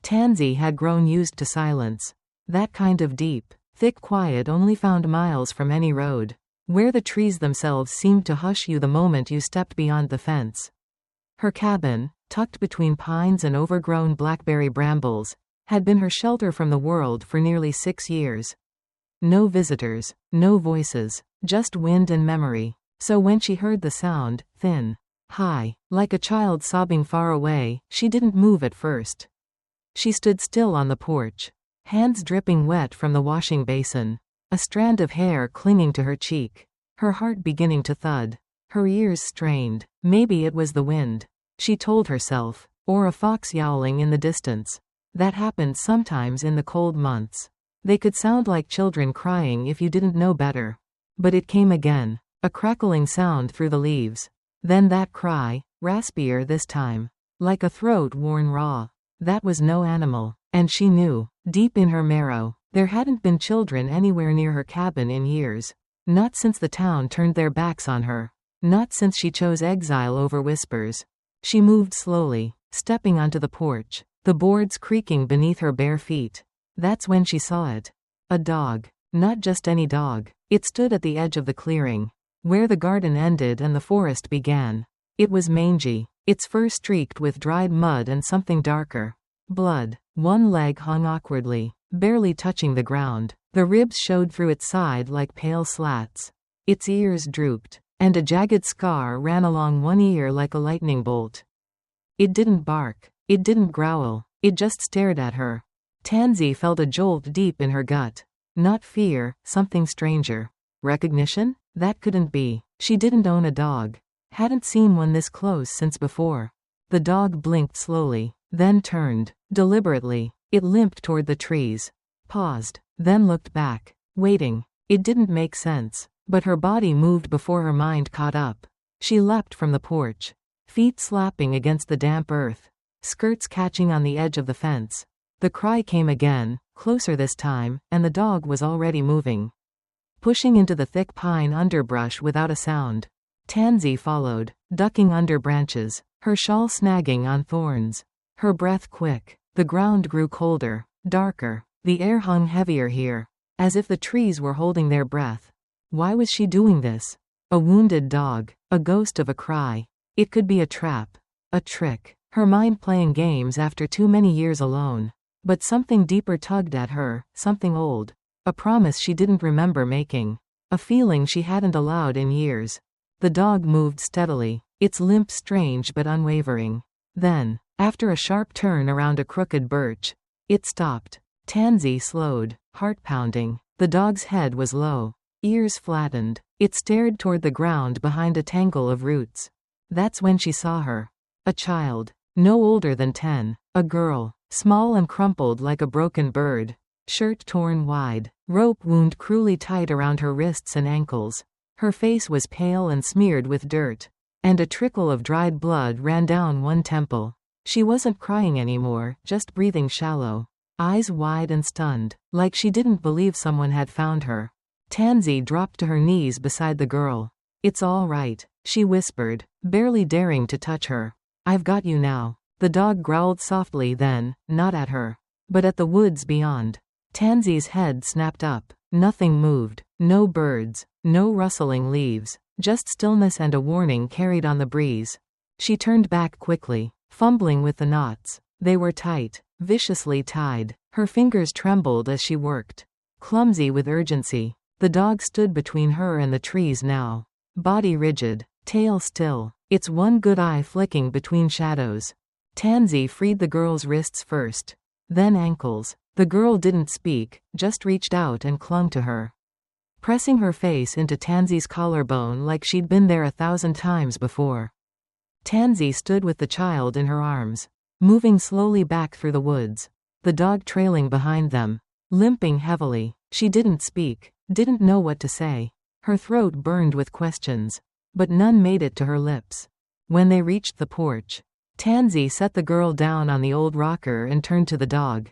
Tansy had grown used to silence. That kind of deep, thick quiet only found miles from any road, where the trees themselves seemed to hush you the moment you stepped beyond the fence. Her cabin, tucked between pines and overgrown blackberry brambles, had been her shelter from the world for nearly 6 years. No visitors, no voices, just wind and memory. So when she heard the sound, thin, high, like a child sobbing far away, she didn't move at first. She stood still on the porch, hands dripping wet from the washing basin, a strand of hair clinging to her cheek, her heart beginning to thud, her ears strained. Maybe it was the wind, she told herself, or a fox yowling in the distance. That happened sometimes in the cold months. They could sound like children crying if you didn't know better. But it came again, a crackling sound through the leaves. Then that cry, raspier this time, like a throat worn raw. That was no animal, and she knew, deep in her marrow, there hadn't been children anywhere near her cabin in years. Not since the town turned their backs on her. Not since she chose exile over whispers. She moved slowly, stepping onto the porch, the boards creaking beneath her bare feet. That's when she saw it. A dog. Not just any dog. It stood at the edge of the clearing, where the garden ended and the forest began. It was mangy, its fur streaked with dried mud and something darker. Blood. One leg hung awkwardly, barely touching the ground. The ribs showed through its side like pale slats. Its ears drooped, and a jagged scar ran along one ear like a lightning bolt. It didn't bark. It didn't growl. It just stared at her. Tansy felt a jolt deep in her gut. Not fear, something stranger. Recognition? That couldn't be. She didn't own a dog. Hadn't seen one this close since before. The dog blinked slowly, then turned. Deliberately. It limped toward the trees. Paused. Then looked back. Waiting. It didn't make sense. But her body moved before her mind caught up. She leapt from the porch. Feet slapping against the damp earth. Skirts catching on the edge of the fence. The cry came again, closer this time, and the dog was already moving. Pushing into the thick pine underbrush without a sound. Tansy followed, ducking under branches, her shawl snagging on thorns. Her breath quick. The ground grew colder, darker. The air hung heavier here, as if the trees were holding their breath. Why was she doing this? A wounded dog, a ghost of a cry. It could be a trap, a trick, her mind playing games after too many years alone. But something deeper tugged at her, something old. A promise she didn't remember making. A feeling she hadn't allowed in years. The dog moved steadily, its limp strange but unwavering. Then, after a sharp turn around a crooked birch, it stopped. Tansy slowed, heart pounding. The dog's head was low, ears flattened. It stared toward the ground behind a tangle of roots. That's when she saw her. A child, no older than 10. A girl, small and crumpled like a broken bird. Shirt torn wide, rope wound cruelly tight around her wrists and ankles. Her face was pale and smeared with dirt, and a trickle of dried blood ran down one temple. She wasn't crying anymore, just breathing shallow. Eyes wide and stunned, like she didn't believe someone had found her. Tansy dropped to her knees beside the girl. "It's all right," she whispered, barely daring to touch her. "I've got you now." The dog growled softly then, not at her, but at the woods beyond. Tansy's head snapped up. Nothing moved. No birds, no rustling leaves, just stillness and a warning carried on the breeze. She turned back quickly, fumbling with the knots. They were tight, viciously tied. Her fingers trembled as she worked, clumsy with urgency. The dog stood between her and the trees now, body rigid, tail still, its one good eye flicking between shadows. Tansy freed the girl's wrists first, then ankles. The girl didn't speak, just reached out and clung to her, pressing her face into Tansy's collarbone like she'd been there 1,000 times before. Tansy stood with the child in her arms, moving slowly back through the woods, the dog trailing behind them, limping heavily. She didn't speak, didn't know what to say. Her throat burned with questions, but none made it to her lips. When they reached the porch, Tansy set the girl down on the old rocker and turned to the dog.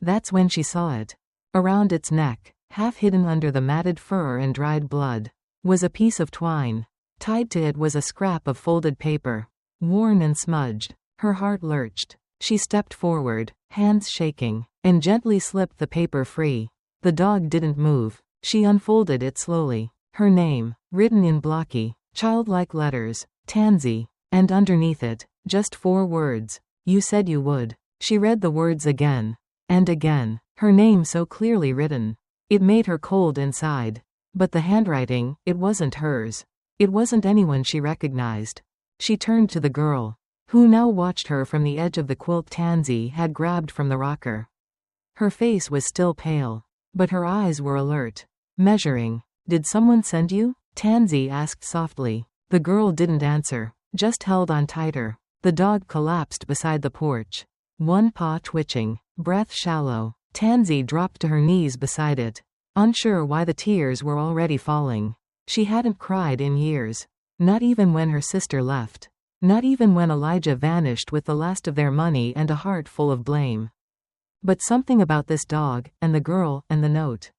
That's when she saw it. Around its neck, half hidden under the matted fur and dried blood, was a piece of twine. Tied to it was a scrap of folded paper, worn and smudged. Her heart lurched. She stepped forward, hands shaking, and gently slipped the paper free. The dog didn't move. She unfolded it slowly. Her name, written in blocky, childlike letters, Tanzy, and underneath it, just 4 words. You said you would. She read the words again. And again. Her name so clearly written. It made her cold inside. But the handwriting, it wasn't hers. It wasn't anyone she recognized. She turned to the girl, who now watched her from the edge of the quilt Tanzy had grabbed from the rocker. Her face was still pale, but her eyes were alert, measuring. Did someone send you? Tanzy asked softly. The girl didn't answer, just held on tighter. The dog collapsed beside the porch, one paw twitching, breath shallow. Tanzy dropped to her knees beside it, unsure why the tears were already falling. She hadn't cried in years. Not even when her sister left. Not even when Elijah vanished with the last of their money and a heart full of blame. But something about this dog, and the girl, and the note.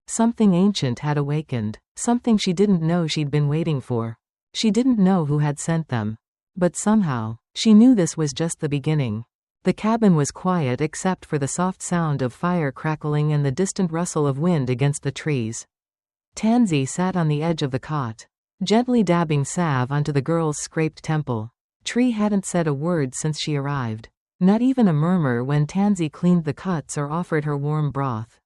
Something ancient had awakened. Something she didn't know she'd been waiting for. She didn't know who had sent them. But somehow, she knew this was just the beginning. The cabin was quiet except for the soft sound of fire crackling and the distant rustle of wind against the trees. Tanzy sat on the edge of the cot, gently dabbing salve onto the girl's scraped temple. Tree hadn't said a word since she arrived. Not even a murmur when Tanzy cleaned the cuts or offered her warm broth.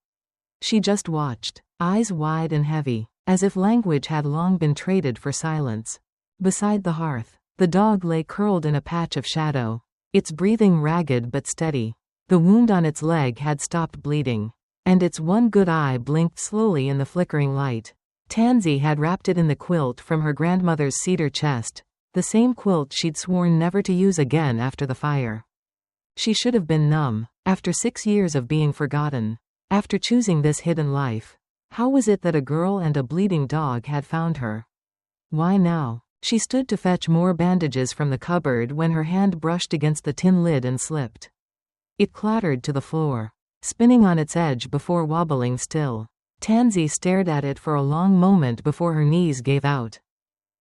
She just watched, eyes wide and heavy, as if language had long been traded for silence. Beside the hearth, the dog lay curled in a patch of shadow, its breathing ragged but steady. The wound on its leg had stopped bleeding, and its one good eye blinked slowly in the flickering light. Tanzy had wrapped it in the quilt from her grandmother's cedar chest, the same quilt she'd sworn never to use again after the fire. She should have been numb, after 6 years of being forgotten, after choosing this hidden life. How was it that a girl and a bleeding dog had found her? Why now? She stood to fetch more bandages from the cupboard when her hand brushed against the tin lid and slipped. It clattered to the floor, spinning on its edge before wobbling still. Tanzy stared at it for a long moment before her knees gave out.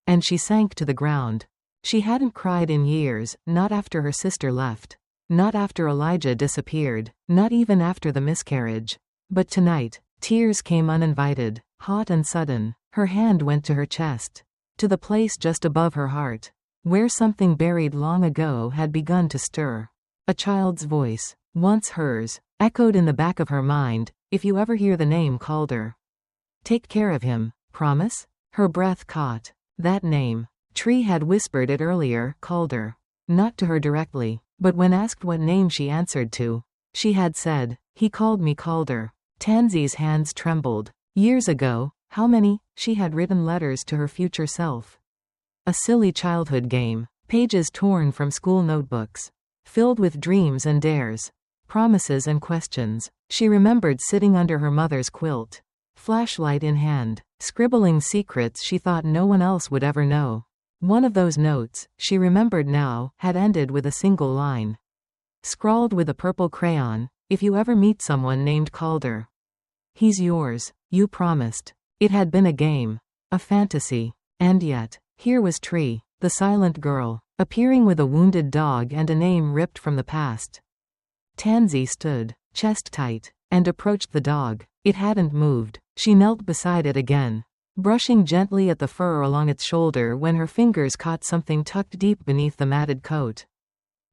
And she sank to the ground. She hadn't cried in years, not after her sister left. Not after Elijah disappeared, not even after the miscarriage. But tonight, tears came uninvited, hot and sudden. Her hand went to her chest, to the place just above her heart, where something buried long ago had begun to stir. A child's voice, once hers, echoed in the back of her mind. If you ever hear the name Calder, take care of him, promise? Her breath caught. That name. Tree had whispered it earlier, Calder. Not to her directly, but when asked what name she answered to, she had said, he called me Calder. Tanzy's hands trembled. Years ago, how many? She had written letters to her future self. A silly childhood game, pages torn from school notebooks, filled with dreams and dares, promises and questions. She remembered sitting under her mother's quilt, flashlight in hand, scribbling secrets she thought no one else would ever know. One of those notes, she remembered now, had ended with a single line. Scrawled with a purple crayon, if you ever meet someone named Calder, he's yours, you promised. It had been a game, a fantasy. And yet, here was Tree, the silent girl, appearing with a wounded dog and a name ripped from the past. Tanzy stood, chest tight, and approached the dog. It hadn't moved. She knelt beside it again, brushing gently at the fur along its shoulder when her fingers caught something tucked deep beneath the matted coat.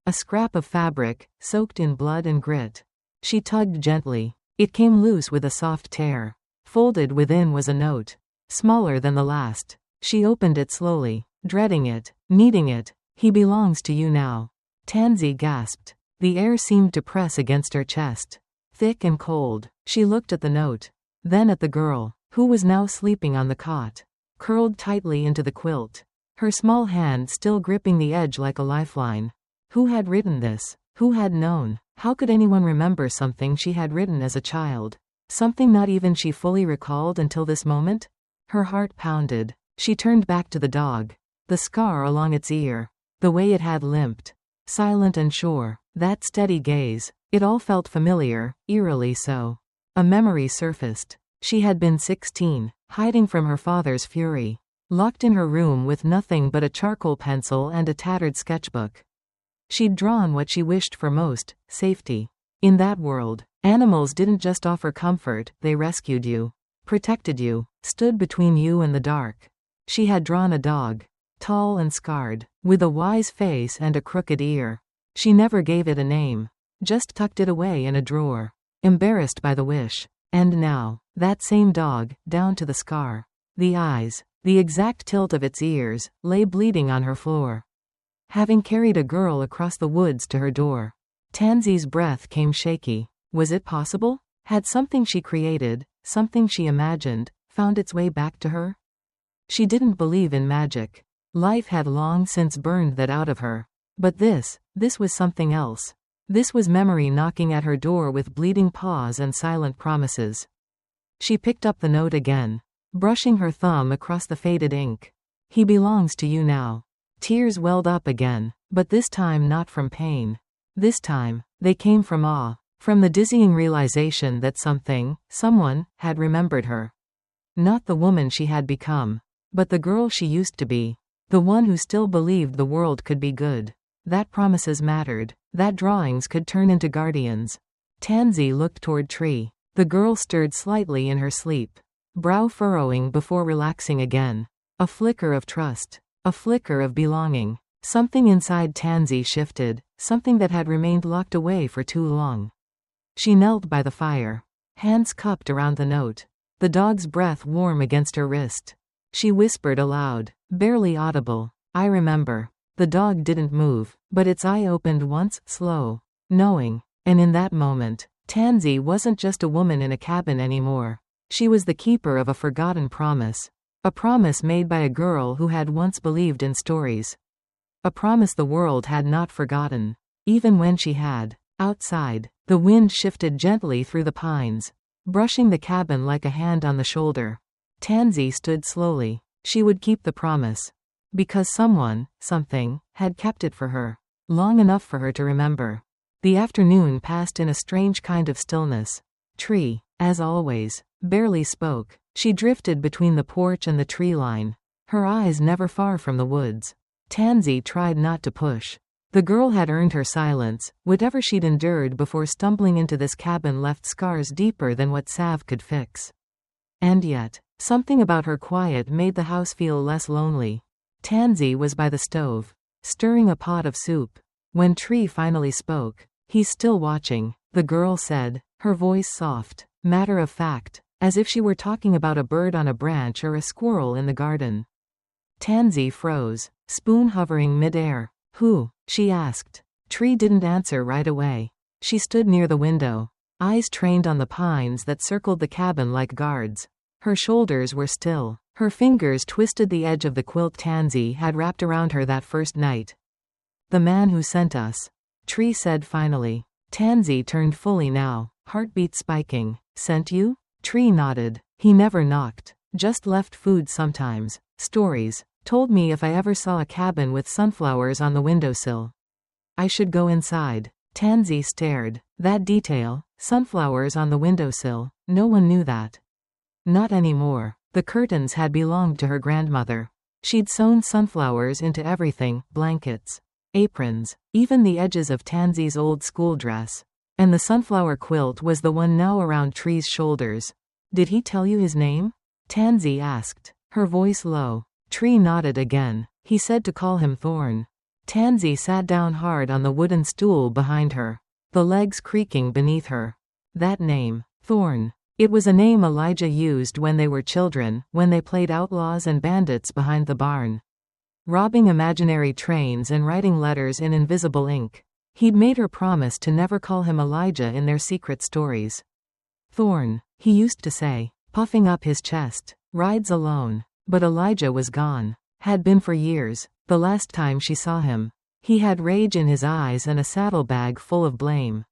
A scrap of fabric, soaked in blood and grit. She tugged gently. It came loose with a soft tear. Folded within was a note, smaller than the last. She opened it slowly, dreading it, needing it. He belongs to you now. Tanzy gasped. The air seemed to press against her chest, thick and cold. She looked at the note, then at the girl, who was now sleeping on the cot, curled tightly into the quilt, her small hand still gripping the edge like a lifeline. Who had written this? Who had known? How could anyone remember something she had written as a child? Something not even she fully recalled until this moment? Her heart pounded. She turned back to the dog, the scar along its ear, the way it had limped, silent and sure, that steady gaze. It all felt familiar, eerily so. A memory surfaced. She had been 16, hiding from her father's fury, locked in her room with nothing but a charcoal pencil and a tattered sketchbook. She'd drawn what she wished for most, safety. In that world, animals didn't just offer comfort, they rescued you, protected you, stood between you and the dark. She had drawn a dog. Tall and scarred, with a wise face and a crooked ear. She never gave it a name. Just tucked it away in a drawer. Embarrassed by the wish. And now, that same dog, down to the scar. The eyes, the exact tilt of its ears, lay bleeding on her floor. Having carried a girl across the woods to her door. Tanzy's breath came shaky. Was it possible? Had something she created, something she imagined, found its way back to her? She didn't believe in magic. Life had long since burned that out of her. But this was something else. This was memory knocking at her door with bleeding paws and silent promises. She picked up the note again, brushing her thumb across the faded ink. He belongs to you now. Tears welled up again, but this time not from pain. This time, they came from awe, from the dizzying realization that someone, had remembered her. Not the woman she had become, but the girl she used to be. The one who still believed the world could be good. That promises mattered. That drawings could turn into guardians. Tanzy looked toward Tree. The girl stirred slightly in her sleep, brow furrowing before relaxing again. A flicker of trust. A flicker of belonging. Something inside Tanzy shifted, something that had remained locked away for too long. She knelt by the fire, hands cupped around the note. The dog's breath warm against her wrist. She whispered aloud, barely audible, "I remember." The dog didn't move, but its eye opened once, slow, knowing. And in that moment, Tanzy wasn't just a woman in a cabin anymore. She was the keeper of a forgotten promise. A promise made by a girl who had once believed in stories. A promise the world had not forgotten, even when she had. Outside, the wind shifted gently through the pines, brushing the cabin like a hand on the shoulder. Tanzy stood slowly. She would keep the promise. Because something, had kept it for her. Long enough for her to remember. The afternoon passed in a strange kind of stillness. Tree, as always, barely spoke. She drifted between the porch and the tree line, her eyes never far from the woods. Tanzy tried not to push. The girl had earned her silence. Whatever she'd endured before stumbling into this cabin left scars deeper than what salve could fix. And yet, something about her quiet made the house feel less lonely. Tanzy was by the stove, stirring a pot of soup. When Tree finally spoke, "He's still watching," the girl said, her voice soft, matter of fact, as if she were talking about a bird on a branch or a squirrel in the garden. Tanzy froze, spoon hovering mid-air. "Who?" she asked. Tree didn't answer right away. She stood near the window, eyes trained on the pines that circled the cabin like guards. Her shoulders were still. Her fingers twisted the edge of the quilt Tanzy had wrapped around her that first night. "The man who sent us," Tree said finally. Tanzy turned fully now, heartbeat spiking. "Sent you?" Tree nodded. "He never knocked, just left food sometimes. Stories. Told me if I ever saw a cabin with sunflowers on the windowsill, I should go inside." Tanzy stared. That detail, sunflowers on the windowsill, no one knew that. Not anymore. The curtains had belonged to her grandmother. She'd sewn sunflowers into everything, blankets, aprons, even the edges of Tanzy's old school dress. And the sunflower quilt was the one now around Tree's shoulders. "Did he tell you his name?" Tanzy asked, her voice low. Tree nodded again. "He said to call him Thorn." Tanzy sat down hard on the wooden stool behind her, the legs creaking beneath her. That name, Thorn. It was a name Elijah used when they were children, when they played outlaws and bandits behind the barn, robbing imaginary trains and writing letters in invisible ink. He'd made her promise to never call him Elijah in their secret stories. "Thorn," he used to say, puffing up his chest. "Rides alone." But Elijah was gone. Had been for years, the last time she saw him. He had rage in his eyes and a saddlebag full of blame.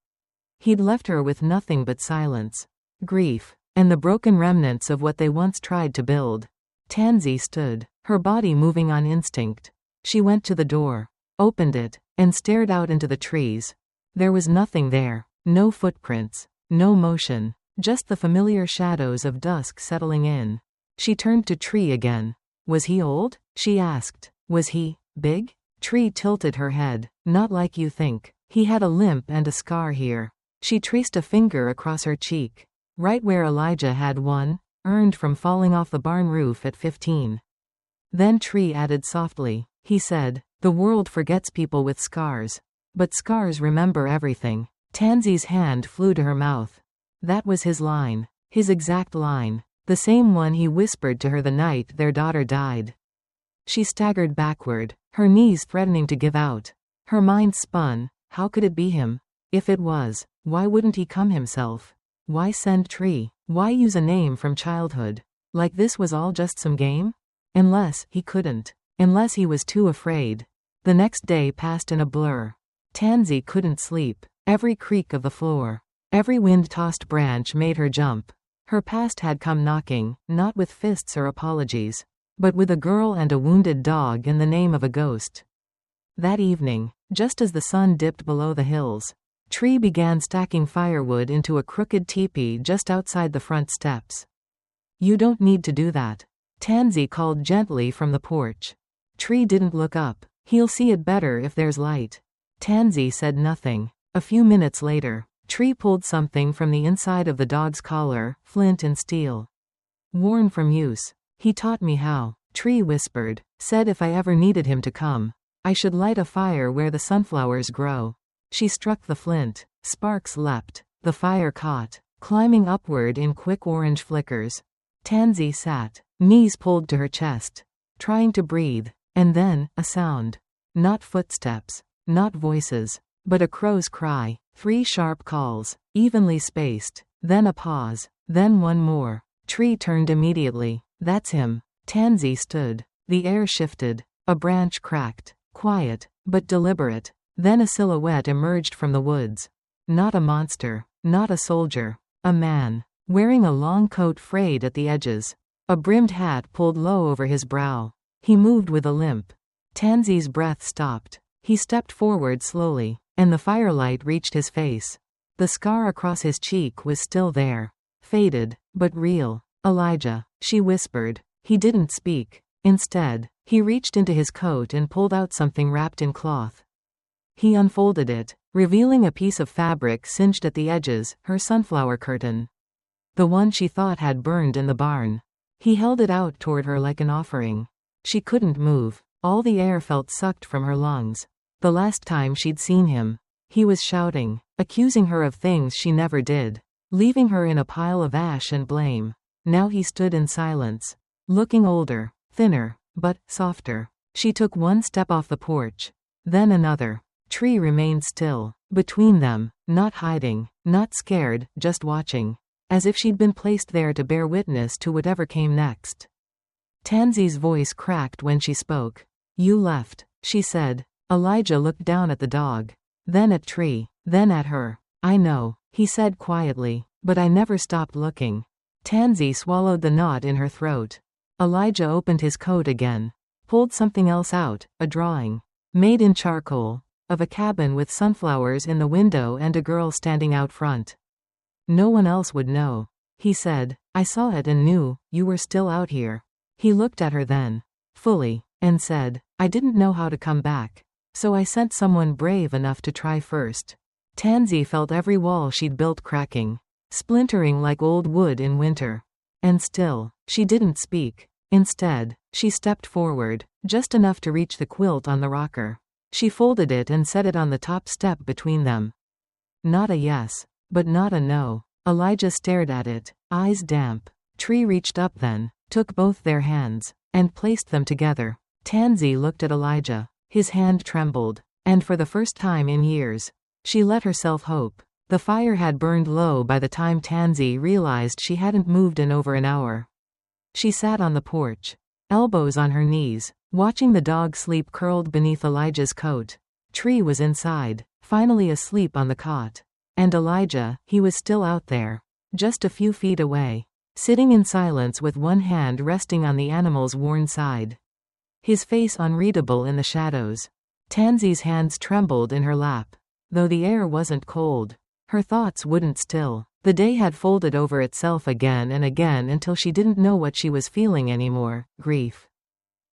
He'd left her with nothing but silence, grief, and the broken remnants of what they once tried to build. Tanzy stood, her body moving on instinct. She went to the door, opened it, and stared out into the trees. There was nothing there. No footprints. No motion. Just the familiar shadows of dusk settling in. She turned to Tree again. "Was he old?" she asked. "Was he big?" Tree tilted her head. Not like you think. He had a limp and a scar here. She traced a finger across her cheek. Right where Elijah had one, earned from falling off the barn roof at 15. Then Tree added softly. He said, the world forgets people with scars. But scars remember everything. Tanzy's hand flew to her mouth. That was his line. His exact line. The same one he whispered to her the night their daughter died. She staggered backward, her knees threatening to give out. Her mind spun. How could it be him? If it was, why wouldn't he come himself? Why send Tree? Why use a name from childhood? Like this was all just some game? Unless he couldn't. Unless he was too afraid. The next day passed in a blur. Tanzy couldn't sleep. Every creak of the floor, every wind-tossed branch made her jump. Her past had come knocking, not with fists or apologies, but with a girl and a wounded dog in the name of a ghost. That evening, just as the sun dipped below the hills, Tree began stacking firewood into a crooked teepee just outside the front steps. You don't need to do that. Tanzy called gently from the porch. Tree didn't look up. He'll see it better if there's light. Tanzy said nothing. A few minutes later, Tree pulled something from the inside of the dog's collar, flint and steel. Worn from use. He taught me how, Tree whispered, said if I ever needed him to come, I should light a fire where the sunflowers grow. She struck the flint. Sparks leapt. The fire caught, climbing upward in quick orange flickers. Tanzy sat, knees pulled to her chest, trying to breathe, and then, a sound. Not footsteps, not voices, but a crow's cry, 3 sharp calls, evenly spaced, then a pause, then one more. Tree turned immediately. That's him. Tanzy stood. The air shifted. A branch cracked. Quiet, but deliberate. Then a silhouette emerged from the woods. Not a monster. Not a soldier. A man. Wearing a long coat frayed at the edges. A brimmed hat pulled low over his brow. He moved with a limp. Tanzy's breath stopped. He stepped forward slowly, and the firelight reached his face. The scar across his cheek was still there. Faded, but real. Elijah, she whispered. He didn't speak. Instead, he reached into his coat and pulled out something wrapped in cloth. He unfolded it, revealing a piece of fabric singed at the edges, her sunflower curtain. The one she thought had burned in the barn. He held it out toward her like an offering. She couldn't move. All the air felt sucked from her lungs. The last time she'd seen him, he was shouting, accusing her of things she never did, leaving her in a pile of ash and blame. Now he stood in silence, looking older, thinner, but softer. She took one step off the porch, then another. Tree remained still, between them, not hiding, not scared, just watching, as if she'd been placed there to bear witness to whatever came next. Tanzy's voice cracked when she spoke. You left, she said. Elijah looked down at the dog, then at Tree, then at her. I know, he said quietly, but I never stopped looking. Tanzy swallowed the knot in her throat. Elijah opened his coat again, pulled something else out, a drawing, made in charcoal, of a cabin with sunflowers in the window and a girl standing out front. No one else would know, he said. I saw it and knew, you were still out here. He looked at her then, fully, and said, I didn't know how to come back. So I sent someone brave enough to try first. Tanzy felt every wall she'd built cracking, splintering like old wood in winter. And still, she didn't speak. Instead, she stepped forward, just enough to reach the quilt on the rocker. She folded it and set it on the top step between them. Not a yes, but not a no. Elijah stared at it, eyes damp. Tree reached up then, took both their hands, and placed them together. Tanzy looked at Elijah. His hand trembled, and for the first time in years, she let herself hope. The fire had burned low by the time Tanzy realized she hadn't moved in over an hour. She sat on the porch, elbows on her knees, watching the dog sleep curled beneath Elijah's coat. Tree was inside, finally asleep on the cot. And Elijah, he was still out there, just a few feet away, sitting in silence with one hand resting on the animal's worn side. His face unreadable in the shadows. Tanzy's hands trembled in her lap. Though the air wasn't cold, her thoughts wouldn't still. The day had folded over itself again and again until she didn't know what she was feeling anymore. Grief.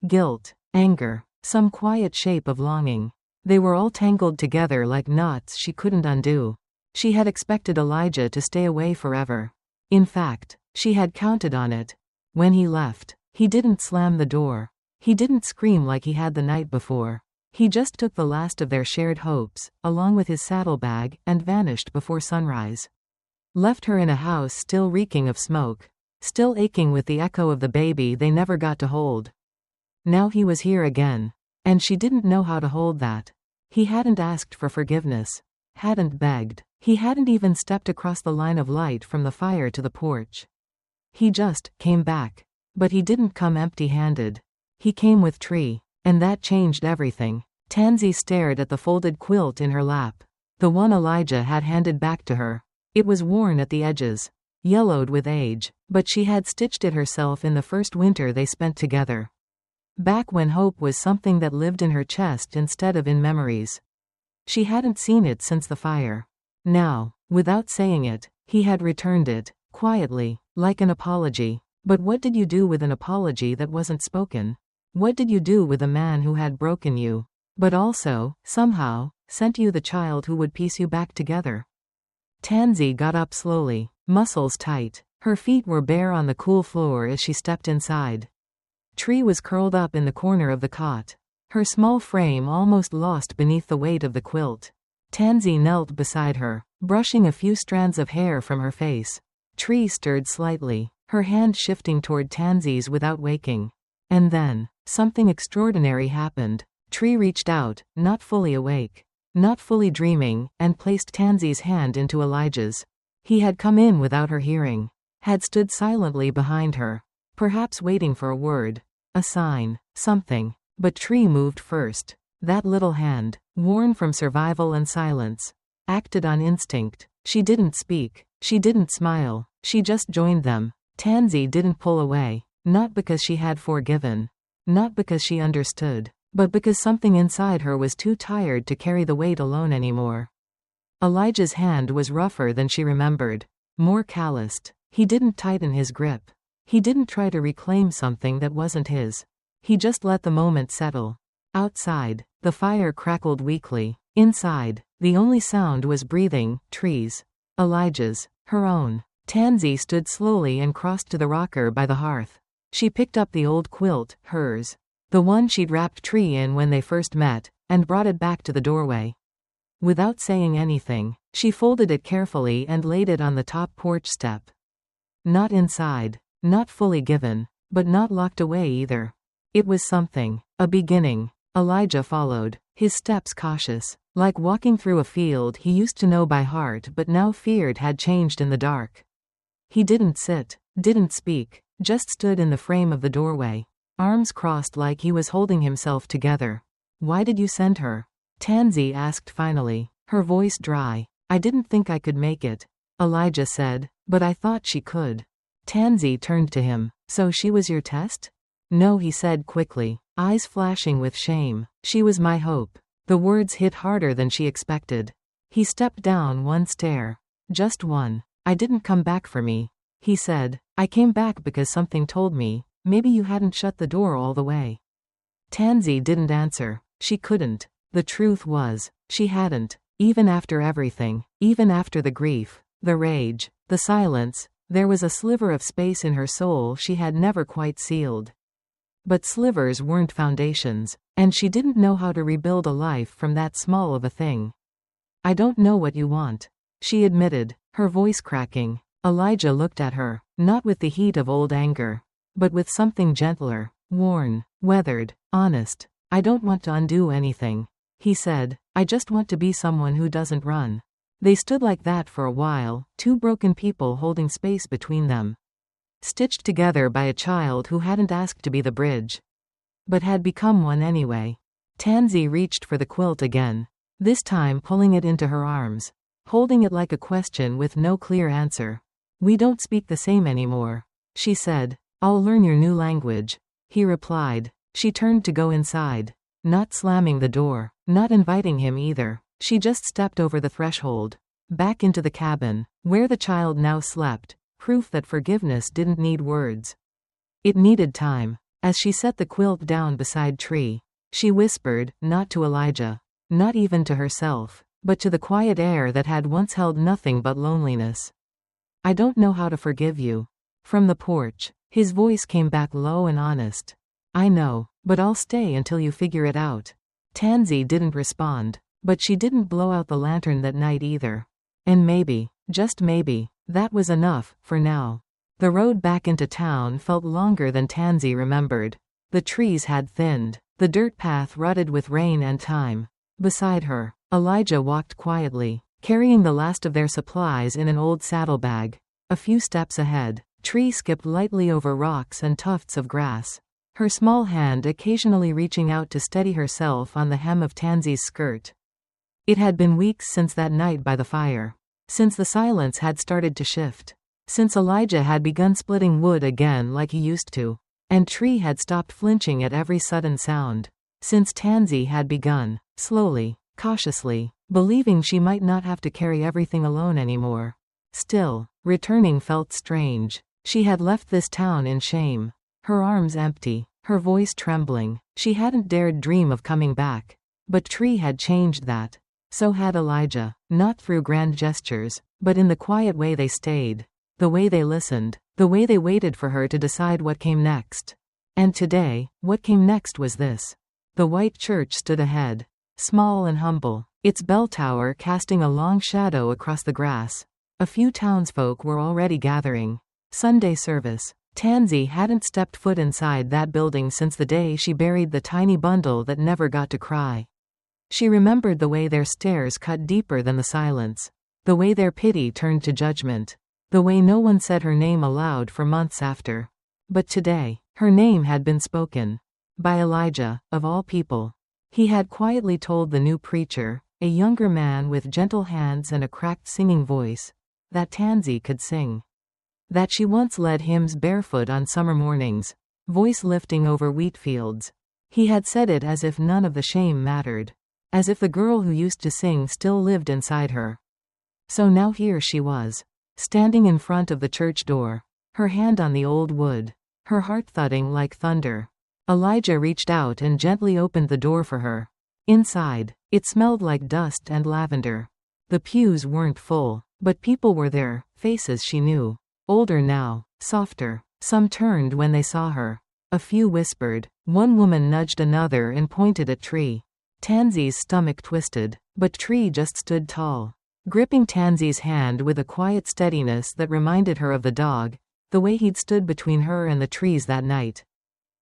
Guilt. Anger. some quiet shape of longing. They were all tangled together like knots she couldn't undo. She had expected Elijah to stay away forever. In fact, she had counted on it. When he left, he didn't slam the door. He didn't scream like he had the night before. He just took the last of their shared hopes, along with his saddlebag, and vanished before sunrise. Left her in a house still reeking of smoke. Still aching with the echo of the baby they never got to hold. Now he was here again. And she didn't know how to hold that. He hadn't asked for forgiveness. Hadn't begged. He hadn't even stepped across the line of light from the fire to the porch. He just came back. But he didn't come empty-handed. He came with Tree. And that changed everything. Tanzy stared at the folded quilt in her lap. The one Elijah had handed back to her. It was worn at the edges. Yellowed with age. But she had stitched it herself in the first winter they spent together. Back when hope was something that lived in her chest instead of in memories. She hadn't seen it since the fire. Now, without saying it, he had returned it, quietly, like an apology. But what did you do with an apology that wasn't spoken? What did you do with a man who had broken you, but also, somehow, sent you the child who would piece you back together? Tanzy got up slowly, muscles tight. Her feet were bare on the cool floor as she stepped inside. Tree was curled up in the corner of the cot. Her small frame almost lost beneath the weight of the quilt. Tanzy knelt beside her, brushing a few strands of hair from her face. Tree stirred slightly, her hand shifting toward Tanzy's without waking. And then, something extraordinary happened. Tree reached out, not fully awake, not fully dreaming, and placed Tanzy's hand into Elijah's. He had come in without her hearing. Had stood silently behind her. Perhaps waiting for a word. A sign. Something. But Tree moved first. That little hand, worn from survival and silence, acted on instinct. She didn't speak. She didn't smile. She just joined them. Tanzy didn't pull away. Not because she had forgiven. Not because she understood. But because something inside her was too tired to carry the weight alone anymore. Elijah's hand was rougher than she remembered. More calloused. He didn't tighten his grip. He didn't try to reclaim something that wasn't his. He just let the moment settle. Outside, the fire crackled weakly. Inside, the only sound was breathing, Tree's. Elijah's. Her own. Tanzy stood slowly and crossed to the rocker by the hearth. She picked up the old quilt, hers. The one she'd wrapped Tree in when they first met, and brought it back to the doorway. Without saying anything, she folded it carefully and laid it on the top porch step. Not inside. Not fully given, but not locked away either. It was something. A beginning. Elijah followed, his steps cautious, like walking through a field he used to know by heart but now feared had changed in the dark. He didn't sit, didn't speak, just stood in the frame of the doorway, arms crossed like he was holding himself together. Why did you send her? Tanzy asked finally, her voice dry. I didn't think I could make it, Elijah said, but I thought she could. Tanzy turned to him. So she was your test? No, he said quickly, eyes flashing with shame. She was my hope. The words hit harder than she expected. He stepped down one stair. Just one. I didn't come back for me, he said. I came back because something told me, maybe you hadn't shut the door all the way. Tanzy didn't answer. She couldn't. The truth was, she hadn't. Even after everything. Even after the grief. The rage. The silence. There was a sliver of space in her soul she had never quite sealed. But slivers weren't foundations, and she didn't know how to rebuild a life from that small of a thing. I don't know what you want, she admitted, her voice cracking. Elijah looked at her, not with the heat of old anger, but with something gentler, worn, weathered, honest. I don't want to undo anything, he said. I just want to be someone who doesn't run. They stood like that for a while, two broken people holding space between them. Stitched together by a child who hadn't asked to be the bridge, but had become one anyway. Tanzy reached for the quilt again, this time pulling it into her arms, holding it like a question with no clear answer. We don't speak the same anymore, she said. I'll learn your new language, he replied. She turned to go inside, not slamming the door, not inviting him either. She just stepped over the threshold, back into the cabin, where the child now slept, proof that forgiveness didn't need words. It needed time. As she set the quilt down beside Tree, She whispered, not to Elijah. Not even to herself. But to the quiet air that had once held nothing but loneliness. I don't know how to forgive you. From the porch, his voice came back low and honest. I know, but I'll stay until you figure it out. Tanzy didn't respond. But she didn't blow out the lantern that night either. And maybe, just maybe, that was enough, for now. The road back into town felt longer than Tanzy remembered. The trees had thinned. The dirt path rutted with rain and time. Beside her, Elijah walked quietly, carrying the last of their supplies in an old saddlebag. A few steps ahead, Tree skipped lightly over rocks and tufts of grass, her small hand occasionally reaching out to steady herself on the hem of Tanzy's skirt. It had been weeks since that night by the fire. Since the silence had started to shift. Since Elijah had begun splitting wood again like he used to. And Tree had stopped flinching at every sudden sound. Since Tanzy had begun, slowly, cautiously, believing she might not have to carry everything alone anymore. Still, returning felt strange. She had left this town in shame. Her arms empty, her voice trembling. She hadn't dared dream of coming back. But Tree had changed that. So had Elijah, not through grand gestures, but in the quiet way they stayed. The way they listened, the way they waited for her to decide what came next. And today, what came next was this. The white church stood ahead, small and humble, its bell tower casting a long shadow across the grass. A few townsfolk were already gathering. Sunday service. Tanzy hadn't stepped foot inside that building since the day she buried the tiny bundle that never got to cry. She remembered the way their stares cut deeper than the silence. The way their pity turned to judgment. The way no one said her name aloud for months after. But today, her name had been spoken. By Elijah, of all people. He had quietly told the new preacher, a younger man with gentle hands and a cracked singing voice, that Tanzy could sing. That she once led hymns barefoot on summer mornings, voice lifting over wheat fields. He had said it as if none of the shame mattered. As if the girl who used to sing still lived inside her. So now here she was. Standing in front of the church door, her hand on the old wood, her heart thudding like thunder. Elijah reached out and gently opened the door for her. Inside, it smelled like dust and lavender. The pews weren't full, but people were there, faces she knew. Older now, softer. Some turned when they saw her. A few whispered. One woman nudged another and pointed at Tree. Tanzy's stomach twisted, but Tree just stood tall. Gripping Tanzy's hand with a quiet steadiness that reminded her of the dog, the way he'd stood between her and the trees that night.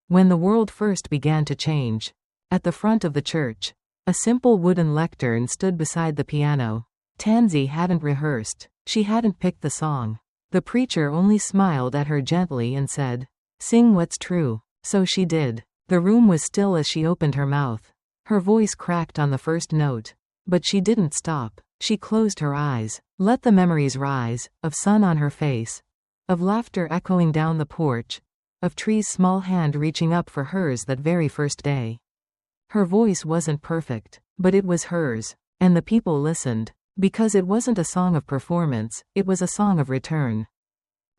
When the world first began to change. At the front of the church, a simple wooden lectern stood beside the piano. Tanzy hadn't rehearsed. She hadn't picked the song. The preacher only smiled at her gently and said, "Sing what's true." So she did. The room was still as she opened her mouth. Her voice cracked on the first note. But she didn't stop. She closed her eyes, let the memories rise, of sun on her face, of laughter echoing down the porch, of Tree's small hand reaching up for hers that very first day. Her voice wasn't perfect, but it was hers, and the people listened, because it wasn't a song of performance, it was a song of return.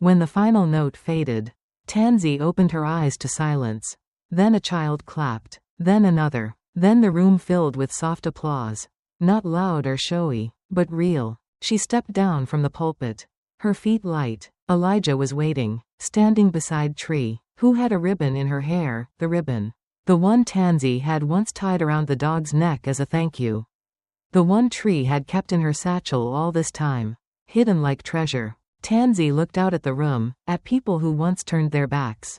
When the final note faded, Tanzy opened her eyes to silence. Then a child clapped, then another, then the room filled with soft applause. Not loud or showy, but real. She stepped down from the pulpit. Her feet light. Elijah was waiting, standing beside Tree, who had a ribbon in her hair, the ribbon. The one Tanzy had once tied around the dog's neck as a thank you. The one Tree had kept in her satchel all this time, hidden like treasure. Tanzy looked out at the room, at people who once turned their backs.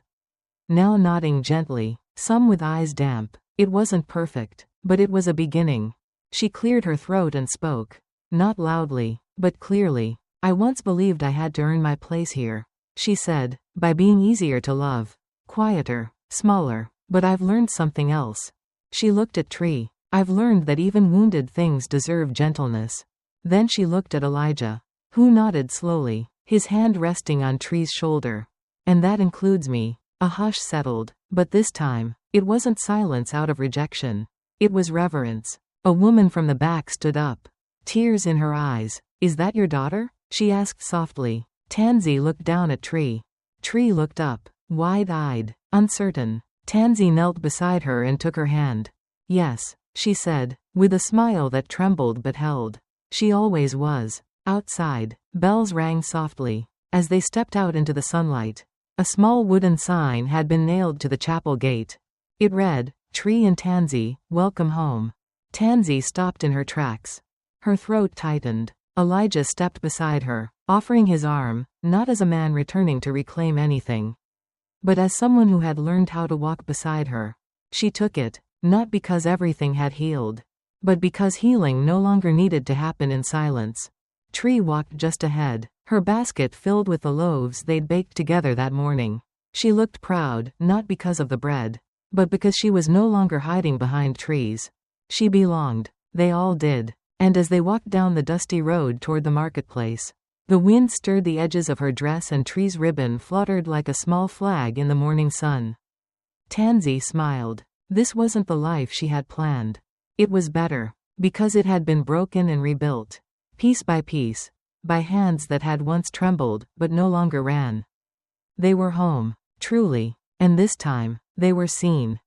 Now nodding gently, some with eyes damp. It wasn't perfect, but it was a beginning. She cleared her throat and spoke. Not loudly, but clearly. "I once believed I had to earn my place here," she said, "by being easier to love. Quieter, smaller. But I've learned something else." She looked at Tree. "I've learned that even wounded things deserve gentleness." Then she looked at Elijah, who nodded slowly, his hand resting on Tree's shoulder. "And that includes me." A hush settled, but this time, it wasn't silence out of rejection. It was reverence. A woman from the back stood up, tears in her eyes. "Is that your daughter?" she asked softly. Tanzy looked down at Tree. Tree looked up, wide-eyed, uncertain. Tanzy knelt beside her and took her hand. Yes, she said, with a smile that trembled but held. She always was. Outside, bells rang softly. As they stepped out into the sunlight, a small wooden sign had been nailed to the chapel gate. It read, "Tree and Tanzy, welcome home." Tanzy stopped in her tracks. Her throat tightened. Elijah stepped beside her, offering his arm, not as a man returning to reclaim anything, but as someone who had learned how to walk beside her. She took it, not because everything had healed, but because healing no longer needed to happen in silence. Tree walked just ahead, her basket filled with the loaves they'd baked together that morning. She looked proud, not because of the bread, but because she was no longer hiding behind trees. She belonged. They all did. And as they walked down the dusty road toward the marketplace, the wind stirred the edges of her dress and Tree's ribbon fluttered like a small flag in the morning sun. Tanzy smiled. This wasn't the life she had planned. It was better, because it had been broken and rebuilt, piece, by hands that had once trembled, but no longer ran. They were home, truly, and this time, they were seen.